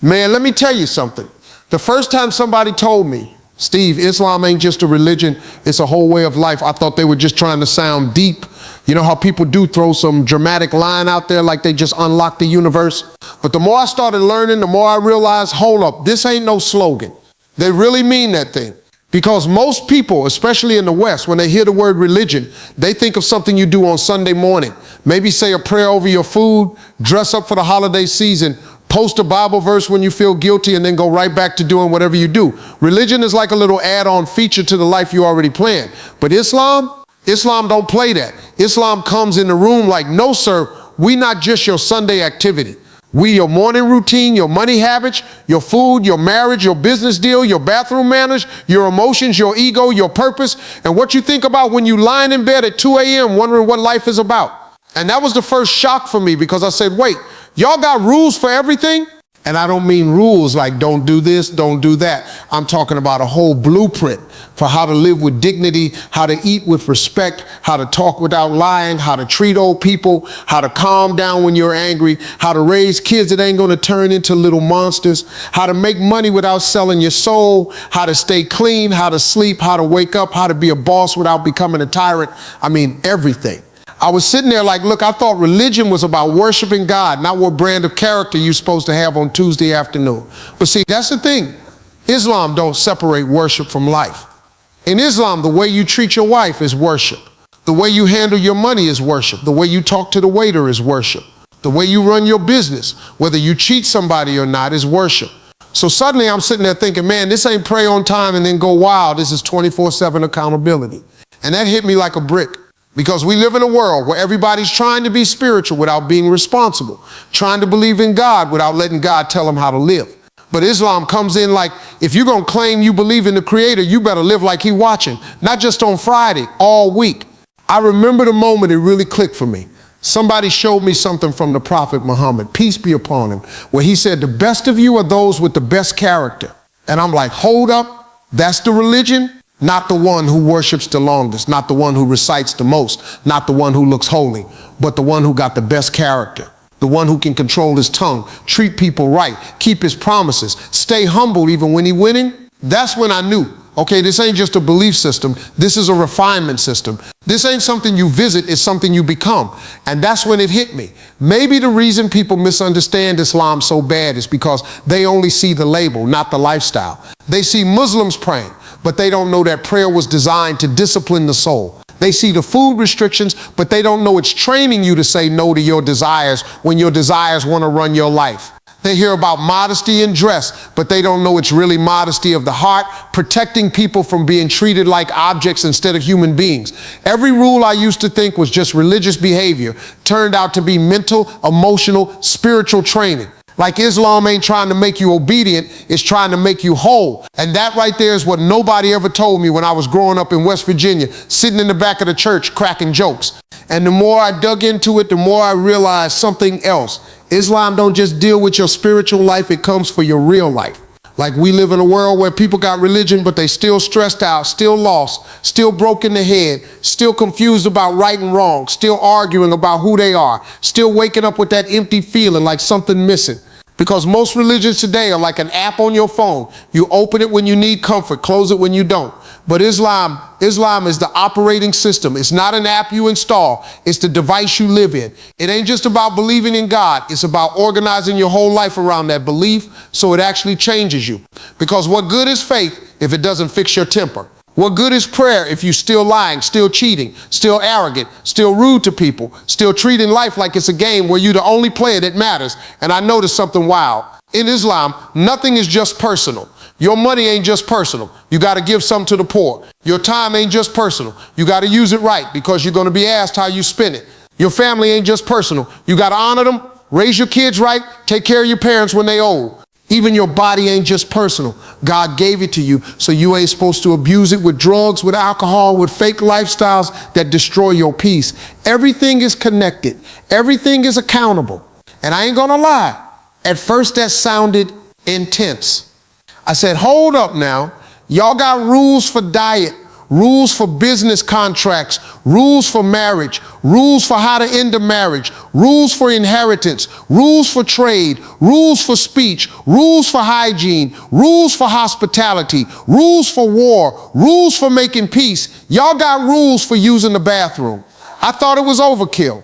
Man, let me tell you something. The first time somebody told me, Steve, Islam ain't just a religion, it's a whole way of life, I thought they were just trying to sound deep. You know how people do throw some dramatic line out there like they just unlocked the universe? But the more I started learning, the more I realized, hold up, this ain't no slogan. They really mean that thing. Because most people, especially in the West, when they hear the word religion, they think of something you do on Sunday morning. Maybe say a prayer over your food, dress up for the holiday season, post a Bible verse when you feel guilty, and then go right back to doing whatever you do. Religion is like a little add-on feature to the life you already planned. But Islam don't play that. Islam comes in the room like, no, sir, we not just your Sunday activity. We your morning routine, your money habits, your food, your marriage, your business deal, your bathroom manners, your emotions, your ego, your purpose, and what you think about when you lying in bed at 2 a.m. wondering what life is about. And that was the first shock for me, because I said, wait, y'all got rules for everything? And I don't mean rules like don't do this, don't do that. I'm talking about a whole blueprint for how to live with dignity, how to eat with respect, how to talk without lying, how to treat old people, how to calm down when you're angry, how to raise kids that ain't gonna turn into little monsters, how to make money without selling your soul, how to stay clean, how to sleep, how to wake up, how to be a boss without becoming a tyrant. I mean, everything. I was sitting there like, look, I thought religion was about worshiping God, not what brand of character you're supposed to have on Tuesday afternoon. But see, that's the thing. Islam don't separate worship from life. In Islam, the way you treat your wife is worship. The way you handle your money is worship. The way you talk to the waiter is worship. The way you run your business, whether you cheat somebody or not, is worship. So suddenly I'm sitting there thinking, man, this ain't pray on time and then go wild. This is 24/7 accountability. And that hit me like a brick. Because we live in a world where everybody's trying to be spiritual without being responsible, trying to believe in God without letting God tell them how to live. But Islam comes in like, if you're going to claim you believe in the Creator, you better live like He watching, not just on Friday, all week. I remember the moment it really clicked for me. Somebody showed me something from the Prophet Muhammad, peace be upon him, where he said, the best of you are those with the best character. And I'm like, hold up, that's the religion? Not the one who worships the longest, not the one who recites the most, not the one who looks holy, but the one who got the best character, the one who can control his tongue, treat people right, keep his promises, stay humble even when he's winning. That's when I knew, okay, this ain't just a belief system, this is a refinement system. This ain't something you visit, it's something you become. And that's when it hit me. Maybe the reason people misunderstand Islam so bad is because they only see the label, not the lifestyle. They see Muslims praying, but they don't know that prayer was designed to discipline the soul. They see the food restrictions, but they don't know it's training you to say no to your desires when your desires want to run your life. They hear about modesty in dress, but they don't know it's really modesty of the heart, protecting people from being treated like objects instead of human beings. Every rule I used to think was just religious behavior turned out to be mental, emotional, spiritual training. Like Islam ain't trying to make you obedient, it's trying to make you whole. And that right there is what nobody ever told me when I was growing up in West Virginia, sitting in the back of the church cracking jokes. And the more I dug into it, the more I realized something else. Islam don't just deal with your spiritual life, it comes for your real life. Like we live in a world where people got religion, but they still stressed out, still lost, still broke in the head, still confused about right and wrong, still arguing about who they are, still waking up with that empty feeling like something missing. Because most religions today are like an app on your phone. You open it when you need comfort, close it when you don't. But Islam is the operating system. It's not an app you install. It's the device you live in. It ain't just about believing in God. It's about organizing your whole life around that belief so it actually changes you. Because what good is faith if it doesn't fix your temper? What good is prayer if you're still lying, still cheating, still arrogant, still rude to people, still treating life like it's a game where you're the only player that matters? And I noticed something wild. In Islam, nothing is just personal. Your money ain't just personal. You got to give some to the poor. Your time ain't just personal. You got to use it right because you're going to be asked how you spend it. Your family ain't just personal. You got to honor them, raise your kids right, take care of your parents when they old. Even your body ain't just personal. God gave it to you, so you ain't supposed to abuse it with drugs, with alcohol, with fake lifestyles that destroy your peace. Everything is connected. Everything is accountable. And I ain't gonna lie, at first that sounded intense. I said, hold up now. Y'all got rules for diet, rules for business contracts, rules for marriage, rules for how to end a marriage, rules for inheritance, rules for trade, rules for speech, rules for hygiene, rules for hospitality, rules for war, rules for making peace. Y'all got rules for using the bathroom. I thought it was overkill.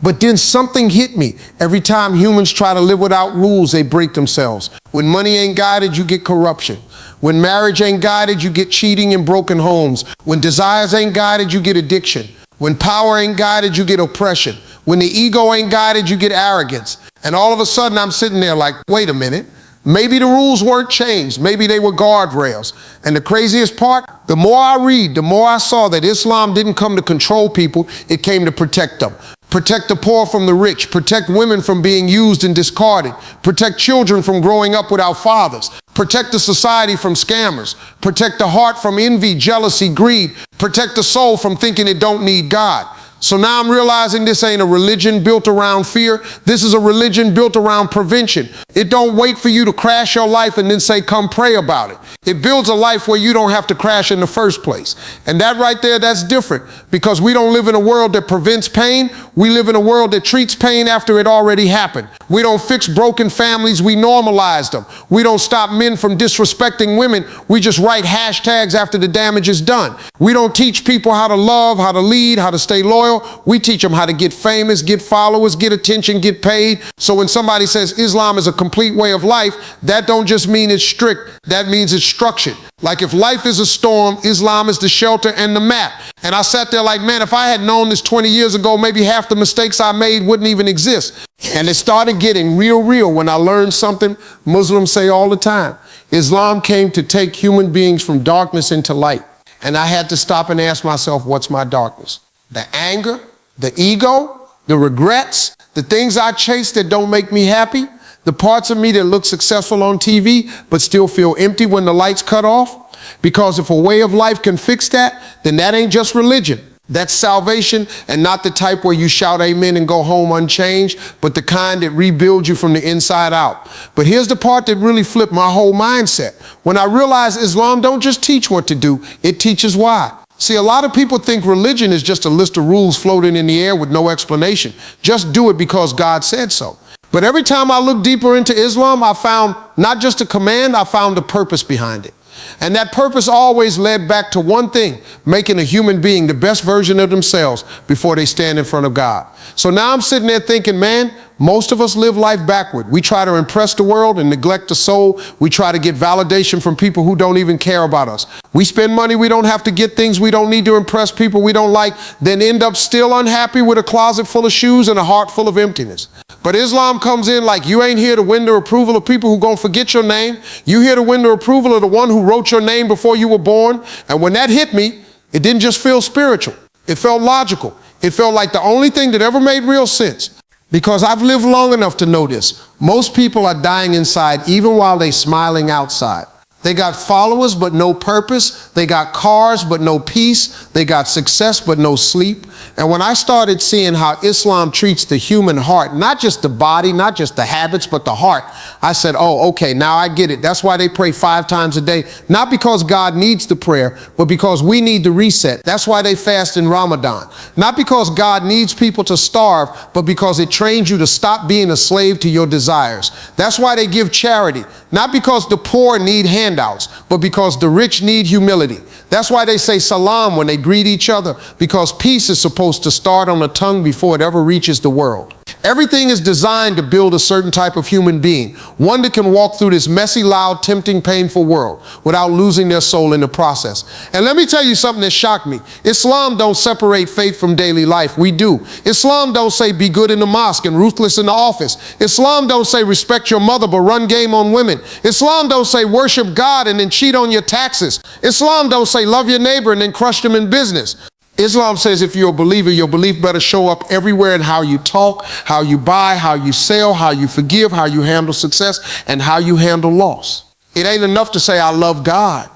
But then something hit me. Every time humans try to live without rules, they break themselves. When money ain't guided, you get corruption. When marriage ain't guided, you get cheating and broken homes. When desires ain't guided, you get addiction. When power ain't guided, you get oppression. When the ego ain't guided, you get arrogance. And all of a sudden, I'm sitting there like, wait a minute. Maybe the rules weren't changed. Maybe they were guardrails. And the craziest part, the more I read, the more I saw that Islam didn't come to control people, it came to protect them. Protect the poor from the rich, protect women from being used and discarded, protect children from growing up without fathers, protect the society from scammers, protect the heart from envy, jealousy, greed, protect the soul from thinking it don't need God. So now I'm realizing this ain't a religion built around fear. This is a religion built around prevention. It don't wait for you to crash your life and then say, come pray about it. It builds a life where you don't have to crash in the first place. And that right there, that's different, because we don't live in a world that prevents pain. We live in a world that treats pain after it already happened. We don't fix broken families, we normalize them. We don't stop men from disrespecting women. We just write hashtags after the damage is done. We don't teach people how to love, how to lead, how to stay loyal. We teach them how to get famous, get followers, get attention, get paid. So when somebody says Islam is a complete way of life, that don't just mean it's strict, that means it's structured. Like if life is a storm, Islam is the shelter and the map. And I sat there like, man, if I had known this 20 years ago, maybe half the mistakes I made wouldn't even exist. And it started getting real when I learned something Muslims say all the time. Islam came to take human beings from darkness into light. And I had to stop and ask myself, what's my darkness? The anger, the ego, the regrets, the things I chase that don't make me happy, the parts of me that look successful on TV but still feel empty when the lights cut off. Because if a way of life can fix that, then that ain't just religion. That's salvation, and not the type where you shout amen and go home unchanged, but the kind that rebuilds you from the inside out. But here's the part that really flipped my whole mindset. When I realized Islam don't just teach what to do, it teaches why. See, a lot of people think religion is just a list of rules floating in the air with no explanation. Just do it because God said so. But every time I looked deeper into Islam, I found not just a command, I found a purpose behind it. And that purpose always led back to one thing: making a human being the best version of themselves before they stand in front of God. So now I'm sitting there thinking, man, most of us live life backward. We try to impress the world and neglect the soul. We try to get validation from people who don't even care about us. We spend money we don't have to get things we don't need to impress people we don't like, then end up still unhappy with a closet full of shoes and a heart full of emptiness. But Islam comes in like, you ain't here to win the approval of people who gonna forget your name. You here to win the approval of the one who wrote your name before you were born. And when that hit me, it didn't just feel spiritual. It felt logical. It felt like the only thing that ever made real sense. Because I've lived long enough to know this. Most people are dying inside even while they're smiling outside. They got followers but no purpose. They got cars but no peace. They got success but no sleep. And when I started seeing how Islam treats the human heart, not just the body, not just the habits, but the heart, I said, oh, okay, now I get it. That's why they pray 5 times a day. Not because God needs the prayer, but because we need the reset. That's why they fast in Ramadan. Not because God needs people to starve, but because it trains you to stop being a slave to your desires. That's why they give charity. Not because the poor need handouts, but because the rich need humility. That's why they say salam when they greet each other, because peace is supposed to start on the tongue before it ever reaches the world. Everything is designed to build a certain type of human being, one that can walk through this messy, loud, tempting, painful world without losing their soul in the process. And let me tell you something that shocked me. Islam don't separate faith from daily life. We do. Islam don't say be good in the mosque and ruthless in the office. Islam don't say respect your mother but run game on women. Islam don't say worship God and then cheat on your taxes. Islam don't say love your neighbor and then crush them in business. Islam says if you're a believer, your belief better show up everywhere in how you talk, how you buy, how you sell, how you forgive, how you handle success, and how you handle loss. It ain't enough to say I love God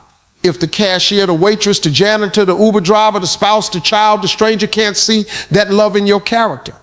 if the cashier, the waitress, the janitor, the Uber driver, the spouse, the child, the stranger can't see that love in your character.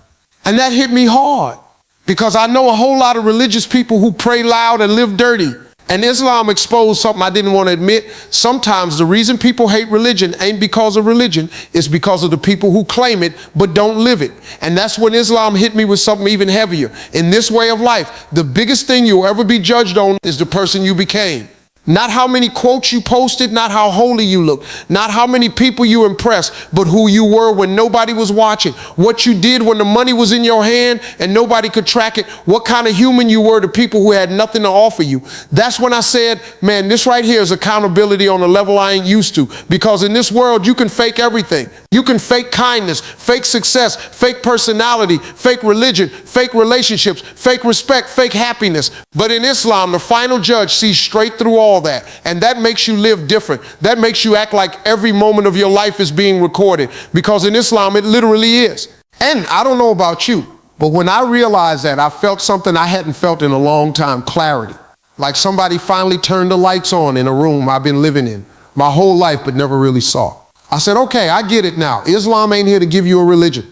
And that hit me hard because I know a whole lot of religious people who pray loud and live dirty. And Islam exposed something I didn't want to admit. Sometimes the reason people hate religion ain't because of religion, it's because of the people who claim it but don't live it. And that's when Islam hit me with something even heavier. In this way of life, the biggest thing you'll ever be judged on is the person you became. Not how many quotes you posted, not how holy you looked, not how many people you impressed, but who you were when nobody was watching, what you did when the money was in your hand and nobody could track it, what kind of human you were to people who had nothing to offer you. That's when I said, man, this right here is accountability on a level I ain't used to, because in this world you can fake everything. You can fake kindness, fake success, fake personality, fake religion, fake relationships, fake respect, fake happiness. But in Islam, the final judge sees straight through all that. And that makes you live different. That makes you act like every moment of your life is being recorded. Because in Islam, it literally is. And I don't know about you, but when I realized that, I felt something I hadn't felt in a long time, clarity. Like somebody finally turned the lights on in a room I've been living in my whole life, but never really saw. I said, okay, I get it now. Islam ain't here to give you a religion.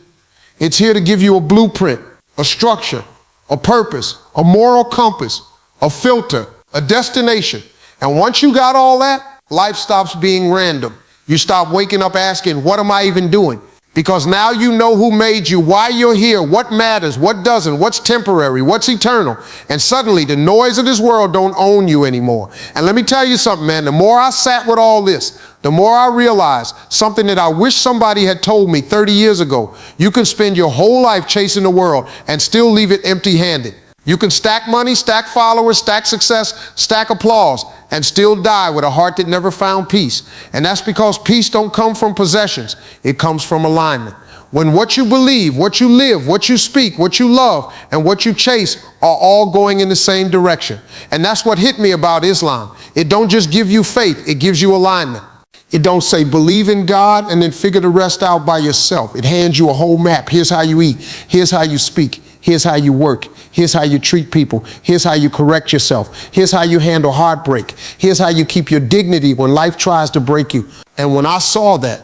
It's here to give you a blueprint, a structure, a purpose, a moral compass, a filter, a destination. And once you got all that, life stops being random. You stop waking up asking, what am I even doing? Because now you know who made you, why you're here, what matters, what doesn't, what's temporary, what's eternal. And suddenly the noise of this world don't own you anymore. And let me tell you something, man, the more I sat with all this, the more I realized something that I wish somebody had told me 30 years ago. You can spend your whole life chasing the world and still leave it empty-handed. You can stack money, stack followers, stack success, stack applause, and still die with a heart that never found peace. And that's because peace don't come from possessions. It comes from alignment. When what you believe, what you live, what you speak, what you love, and what you chase are all going in the same direction. And that's what hit me about Islam. It don't just give you faith, it gives you alignment. It don't say believe in God and then figure the rest out by yourself. It hands you a whole map. Here's how you eat. Here's how you speak. Here's how you work. Here's how you treat people. Here's how you correct yourself. Here's how you handle heartbreak. Here's how you keep your dignity when life tries to break you. And when I saw that,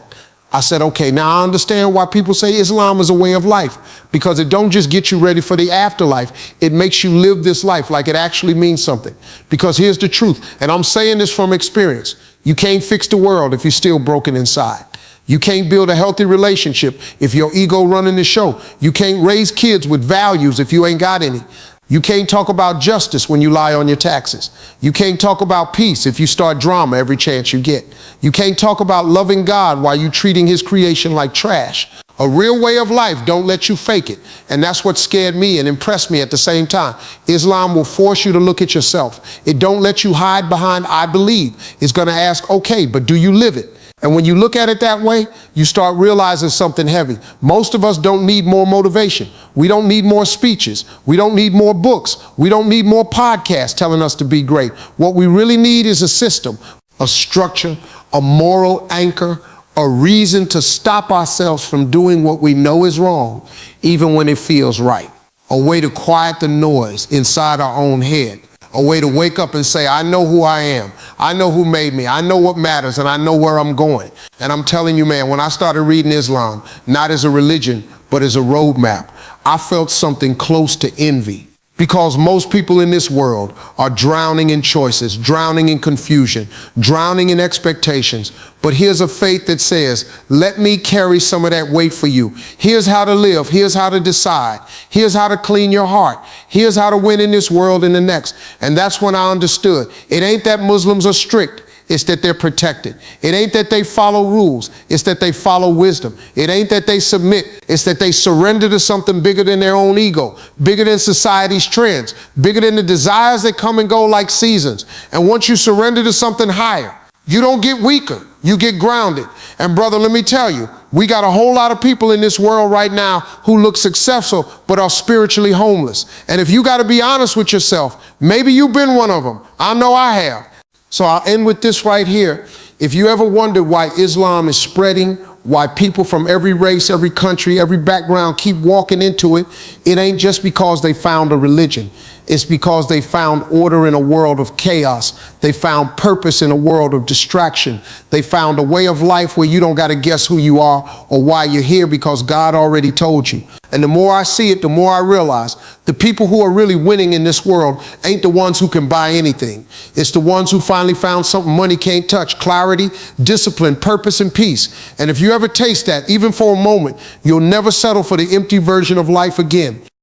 I said, okay, now I understand why people say Islam is a way of life, because it don't just get you ready for the afterlife. It makes you live this life like it actually means something. Because here's the truth, and I'm saying this from experience. You can't fix the world if you're still broken inside. You can't build a healthy relationship if your ego running the show. You can't raise kids with values if you ain't got any. You can't talk about justice when you lie on your taxes. You can't talk about peace if you start drama every chance you get. You can't talk about loving God while you treating his creation like trash. A real way of life don't let you fake it. And that's what scared me and impressed me at the same time. Islam will force you to look at yourself. It don't let you hide behind I believe. It's going to ask, okay, but do you live it? And when you look at it that way, you start realizing something heavy. Most of us don't need more motivation. We don't need more speeches. We don't need more books. We don't need more podcasts telling us to be great. What we really need is a system, a structure, a moral anchor, a reason to stop ourselves from doing what we know is wrong, even when it feels right. A way to quiet the noise inside our own head. A way to wake up and say, I know who I am. I know who made me. I know what matters, and I know where I'm going. And I'm telling you, man, when I started reading Islam, not as a religion, but as a roadmap, I felt something close to envy. Because most people in this world are drowning in choices, drowning in confusion, drowning in expectations. But here's a faith that says, let me carry some of that weight for you. Here's how to live. Here's how to decide. Here's how to clean your heart. Here's how to win in this world and the next. And that's when I understood. It ain't that Muslims are strict. It's that they're protected. It ain't that they follow rules. It's that they follow wisdom. It ain't that they submit. It's that they surrender to something bigger than their own ego, bigger than society's trends, bigger than the desires that come and go like seasons. And once you surrender to something higher, you don't get weaker. You get grounded. And brother, let me tell you, we got a whole lot of people in this world right now who look successful but are spiritually homeless. And if you got to be honest with yourself, maybe you've been one of them. I know I have. So I'll end with this right here. If you ever wondered why Islam is spreading, why people from every race, every country, every background keep walking into it, it ain't just because they found a religion. It's because they found order in a world of chaos. They found purpose in a world of distraction. They found a way of life where you don't got to guess who you are or why you're here, because God already told you. And the more I see it, the more I realize The people who are really winning in this world ain't the ones who can buy anything. It's the ones who finally found something money can't touch: clarity, discipline, purpose, and peace. And if you ever taste that, even for a moment, you'll never settle for the empty version of life again.